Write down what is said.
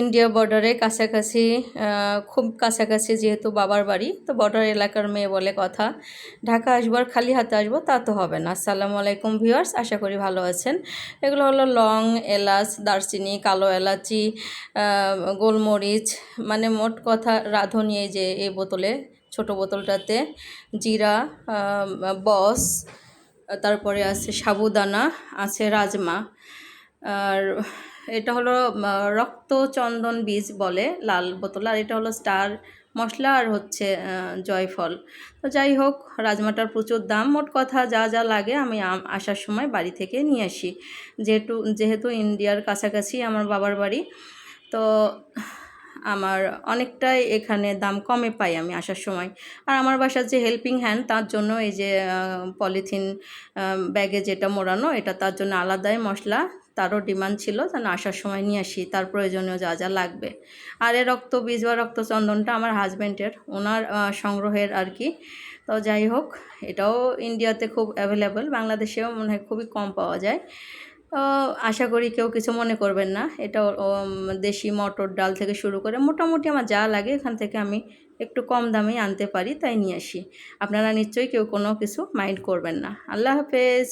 India বর্ডারে কাছাকাছি, খুব কাছাকাছি যেহেতু বাবার বাড়ি, তো বর্ডার এলাকার মেয়ে বলে কথা। ঢাকা আসবো আর খালি হাতে আসবো তা তো হবে না। আসসালামু আলাইকুম ভিউয়ার্স, আশা করি ভালো আছেন। এগুলো হলো লং, এলাচ, দারচিনি, কালো এলাচি, গোলমরিচ, মানে মোট কথা রাঁধুনি। এই যে এই বোতলে, ছোট বোতলটাতে জিরা, বস, তারপরে আছে সাবুদানা, আছে রাজমা। আর এটা হলো রক্তচন্দন বীজ বলে লাল বোতল, আর এটা হলো স্টার মশলা, আর হচ্ছে জয়ফল। তো যাই হোক, রাজমাটার প্রচুর দাম। মোট কথা যা যা লাগে আমি আসার সময় বাড়ি থেকে নিয়ে আসি, যেহেতু ইন্ডিয়ার কাছাকাছি আমার বাবার বাড়ি, তো আমার অনেকটাই এখানে দাম কমে পাই আমি আসার সময়। আর আমার বাসার যে হেল্পিং হ্যান্ড, তার জন্য এই যে পলিথিন ব্যাগে যেটা মোড়ানো, এটা তার জন্য আলাদাই মশলা, তারও ডিমান্ড ছিল যেন আসার সময় নিয়ে আসি তার প্রয়োজনীয় যা যা লাগবে। আর এই রক্ত বীজ বা রক্তচন্দনটা আমার হাজব্যান্ডের, ওনার সংগ্রহের আর কি। তো যাই হোক, এটাও ইন্ডিয়াতে খুব অ্যাভেলেবল, বাংলাদেশেও মনে হয় খুবই কম পাওয়া যায়। আশা করি কেউ কিছু মনে করবেন না। এটা দেশি মটর ডাল থেকে শুরু করে মোটামুটি আমার যা লাগে এখান থেকে আমি একটু কম দামেই আনতে পারি, তাই নিয়ে আসি। আপনারা নিশ্চয়ই কেউ কোনো কিছু মাইন্ড করবেন না। আল্লাহ হাফেজ।